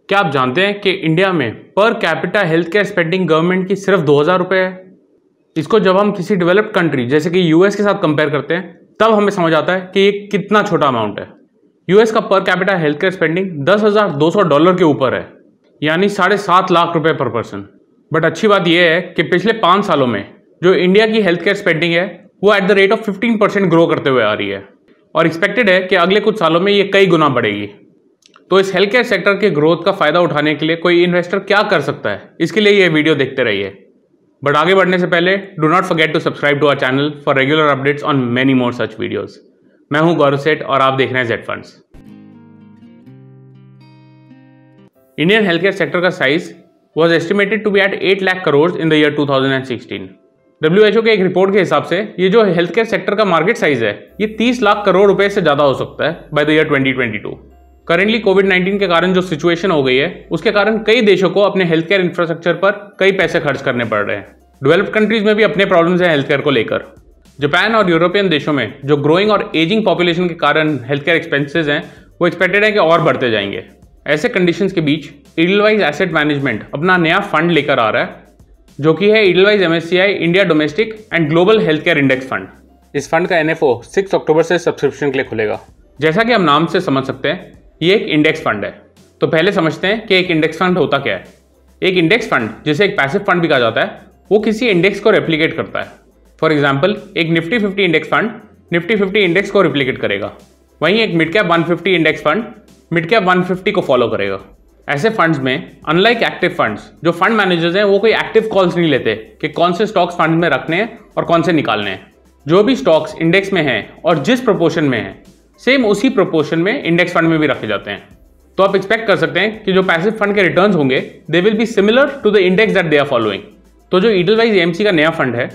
क्या आप जानते हैं कि इंडिया में per capita health care spending government की सिर्फ 2000 रुपये है। इसको जब हम किसी डेवलप्ड कंट्री जैसे कि यूएस के साथ कंपेयर करते हैं तब हमें समझ आता है कि ये कितना छोटा अमाउंट है। यूएस का per capita health care spending $10,200 के ऊपर है, यानी 7.5 लाख रुपए पर पर्सन। बट अच्छी बात यह है कि पिछले 5 सालों में जो इंडिया की हेल्थ केयर स्पेंडिंग है वो at the rate of 15% grow करते हुए आ रही है और एक्सपेक्टेड है कि अगले कुछ सालों में ये कई गुना बढ़ेगी। तो इस हेल्थ केयर सेक्टर के ग्रोथ का फायदा उठाने के लिए कोई इन्वेस्टर क्या कर सकता है, इसके लिए ये वीडियो देखते रहिए। बट आगे बढ़ने से पहले do not forget to subscribe to our channel for regular updates on many more such videos. मैं हूं गौरव सेठ और आप देख रहे हैं Z funds. Indian health care sector का size was estimated to be at 8 lakh crore in the year 2016। WHO के एक रिपोर्ट के हिसाब से ये जो हेल्थ केयर सेक्टर का मार्केट साइज है ये 30 लाख करोड़ रुपए से ज्यादा हो सकता है बाय द ईयर 2022। करेंटली कोविड-19 के कारण जो सिचुएशन हो गई है उसके कारण कई देशों को अपने हेल्थ केयर इंफ्रास्ट्रक्चर पर कई पैसे खर्च करने पड़ रहे हैं। डेवलप्ड कंट्रीज में भी अपने प्रॉब्लम्स हैं हेल्थ केयर को लेकर। जापान और यूरोपियन देशों में जो ग्रोइंग और एजिंग पॉपुलेशन के कारण हेल्थ केयर एक्सपेंसेस हैं वो एक्सपेक्टेड है कि और बढ़ते जाएंगे। ऐसे कंडीशंस के बीच ईडलवाइज एसेट मैनेजमेंट अपना नया फंड लेकर आ रहा है जो कि है Edelweiss MSCI India domestic and global health care index fund. इस फंड का NFO 6 अक्टूबर से सब्सक्रिप्शन के लिए खुलेगा। जैसा कि हम नाम से समझ सकते हैं ये एक इंडेक्स फंड है। तो पहले समझते हैं कि एक इंडेक्स फंड होता क्या है। एक इंडेक्स फंड जिसे एक पैसिव फंड भी कहा जाता है वो किसी इंडेक्स को रेप्लिकेट करता है। फॉर एग्जाम्पल एक Nifty 50 index fund Nifty 50 index को रिप्लिकेट करेगा, वहीं एक mid cap 150 index fund mid cap 150 को फॉलो करेगा। ऐसे फंड्स में अनलाइक एक्टिव फंड्स जो फंड मैनेजर्स हैं वो कोई एक्टिव कॉल्स नहीं लेते कि कौन से स्टॉक्स फंड में रखने हैं और कौन से निकालने हैं। जो भी स्टॉक्स इंडेक्स में हैं और जिस प्रोपोर्शन में हैं सेम उसी प्रोपोर्शन में इंडेक्स फंड में भी रखे जाते हैं। तो आप एक्सपेक्ट कर सकते हैं कि जो पैसिव फंड के रिटर्न्स होंगे they will be similar to the index that they are following. तो जो ईडलवाइज AMC का नया फंड है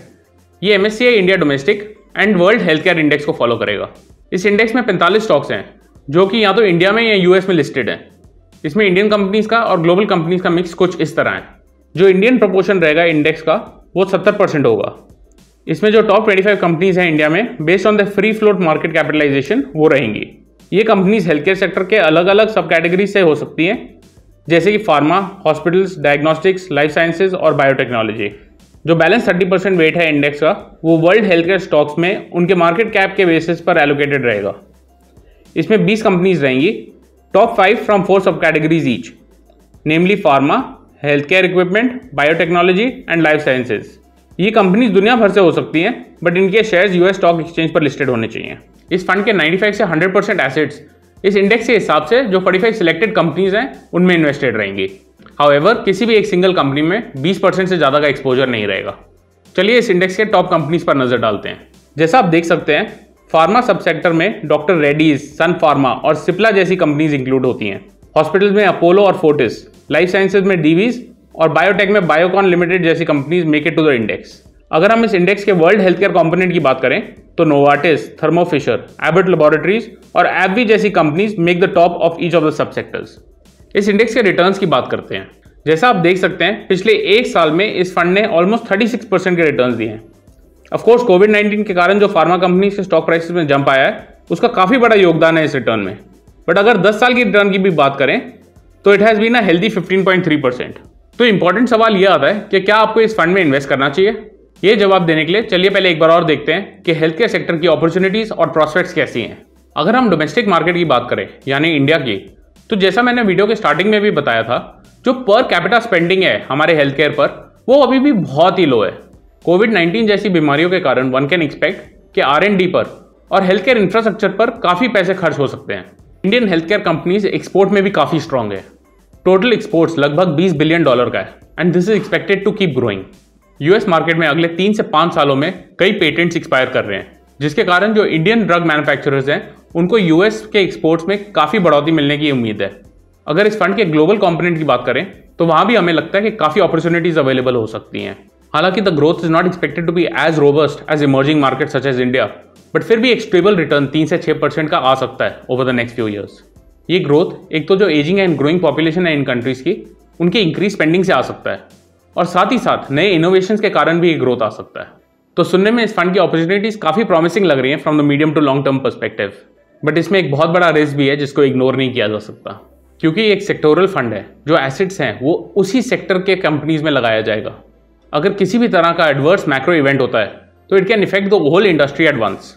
ये MSCI India domestic and world health care index को फॉलो करेगा। इस इंडेक्स में 45 स्टॉक्स हैं जो कि या तो इंडिया में या US में लिस्टेड हैं। इसमें इंडियन कंपनीज का और ग्लोबल कंपनीज का मिक्स कुछ इस तरह है। जो इंडियन प्रोपोर्शन रहेगा इंडेक्स का वो 70% होगा। इसमें जो टॉप 25 कंपनीज हैं इंडिया में based on the free float market capitalisation वो रहेंगी। ये कंपनीज हेल्थ केयर सेक्टर के अलग अलग सब कैटेगरीज से हो सकती हैं जैसे कि pharma, hospitals, diagnostics, life sciences और बायोटेक्नोलॉजी। जो बैलेंस 30% वेट है इंडेक्स का वो वर्ल्ड हेल्थ केयर स्टॉक्स में उनके मार्केट कैप के बेसिस पर एलोकेटेड रहेगा। इसमें 20 कंपनीज रहेंगी, टॉप 5 फ्रॉम 4 सब categories each, namely pharma, health care equipment, biotechnology and life sciences. ये कंपनीज दुनिया भर से हो सकती हैं बट इनके शेयर्स US स्टॉक एक्सचेंज पर लिस्टेड होने चाहिए। इस फंड के 95 से 100% एसेट्स इस इंडेक्स के हिसाब से जो 45 सिलेक्टेड कंपनीज हैं उनमें इन्वेस्टेड रहेंगी। हाउएवर किसी भी एक सिंगल कंपनी में 20% से ज़्यादा का एक्सपोजर नहीं रहेगा। चलिए इस इंडेक्स के टॉप कंपनीज पर नजर डालते हैं। जैसा आप देख सकते हैं फार्मा सब सेक्टर में डॉक्टर रेड्डीज, सन फार्मा और सिप्ला जैसी कंपनीज इंक्लूड होती हैं। हॉस्पिटल्स में अपोलो और फोर्टिस, लाइफ साइंसेज में डीवीज और बायोटेक में बायोकॉन लिमिटेड जैसी companies make it to the index. अगर हम इस इंडेक्स के वर्ल्ड हेल्थ केयर कंपोनेंट की बात करें तो Novartis, Thermo Fisher, Abbott laboratories और एबवी जैसी companies make the top of each of the sub sectors. इस इंडेक्स के रिटर्न्स की बात करते हैं। जैसा आप देख सकते हैं पिछले 1 साल में इस फंड ने ऑलमोस्ट 36% के रिटर्न्स दिए हैं। ऑफकोर्स कोविड-19 के कारण जो फार्मा कंपनीज के स्टॉक प्राइसेस में जंप आया है उसका काफी बड़ा योगदान है इस रिटर्न में। बट अगर 10 साल की रिटर्न की भी बात करें तो it has been a healthy 15.3%। तो इंपॉर्टेंट सवाल यह आता है कि क्या आपको इस फंड में इन्वेस्ट करना चाहिए। ये जवाब देने के लिए चलिए पहले एक बार और देखते हैं कि हेल्थ केयर सेक्टर की अपॉर्चुनिटीज और प्रोस्पेक्ट्स कैसी हैं। अगर हम डोमेस्टिक मार्केट की बात करें यानी इंडिया की, तो जैसा मैंने वीडियो के स्टार्टिंग में भी बताया था जो पर कैपिटा स्पेंडिंग है हमारे हेल्थ केयर पर वो अभी भी बहुत ही लो है। कोविड-19 जैसी बीमारियों के कारण वन कैन एक्सपेक्ट कि R&D पर और हेल्थ केयर इंफ्रास्ट्रक्चर पर काफी पैसे खर्च हो सकते हैं। Indian health care companies export में भी काफी स्ट्रांग है। टोटल एक्सपोर्ट्स लगभग $20 बिलियन का है and this is expected to keep growing. US market में अगले 3 से 5 सालों में कई पेटेंट्स एक्सपायर कर रहे हैं जिसके कारण जो इंडियन ड्रग मैन्युफैक्चरर्स हैं उनको US के एक्सपोर्ट्स में काफी बढ़ोतरी मिलने की उम्मीद है। अगर इस फंड के ग्लोबल कंपोनेंट की बात करें तो वहां भी हमें लगता है कि काफी अपॉर्चुनिटीज अवेलेबल हो सकती हैं। हालांकि the growth is not expected to be as robust as emerging market such as India, but फिर भी एक स्टेबल रिटर्न 3 से 6% का आ सकता है over the next few years. ये ग्रोथ एक तो जो एजिंग एंड ग्रोइंग पॉपुलेशन है इन कंट्रीज की उनकी इंक्रीज स्पेंडिंग से आ सकता है और साथ ही साथ नए इनोवेशंस के कारण भी ये ग्रोथ आ सकता है। तो सुनने में इस फंड की अपॉर्चुनिटीज काफी प्रॉमिसिंग लग रही हैं from the medium to long term perspective, but इसमें एक बहुत बड़ा रिस्क भी है जिसको इग्नोर नहीं किया जा सकता। क्योंकि एक सेक्टोरल फंड है, जो एसेट्स हैं वो उसी सेक्टर के कंपनीज में लगाया जाएगा। अगर किसी भी तरह का एडवर्स मैक्रो इवेंट होता है तो it can effect the whole industry at once.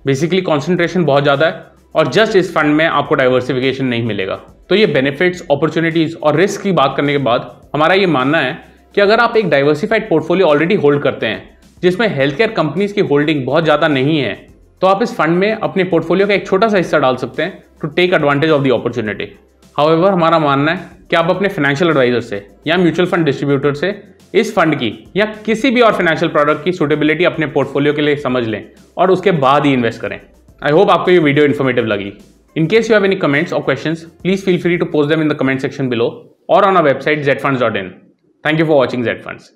Basically concentration बहुत ज़्यादा है और जस्ट इस फंड में आपको डाइवर्सिफिकेशन नहीं मिलेगा। तो ये बेनिफिट्स, अपॉर्चुनिटीज और रिस्क की बात करने के बाद हमारा ये मानना है कि अगर आप एक डाइवर्सिफाइड पोर्टफोलियो ऑलरेडी होल्ड करते हैं जिसमें हेल्थ केयर कंपनीज की होल्डिंग बहुत ज़्यादा नहीं है, तो आप इस फंड में अपने पोर्टफोलियो का एक छोटा सा हिस्सा डाल सकते हैं to take advantage of the opportunity. However, हमारा मानना है कि आप अपने फाइनेंशियल एडवाइजर से या म्यूचुअल फंड डिस्ट्रीब्यूटर से इस फंड की या किसी भी और फाइनेंशियल प्रोडक्ट की सूटेबिलिटी अपने पोर्टफोलियो के लिए समझ लें और उसके बाद ही इन्वेस्ट करें। आई होप आपको ये वीडियो इन्फॉर्मेटिव लगी। In case you have any comments or questions, please feel free to post them in the comment section below or on our website zfunds.in. Thank you for watching Z Funds.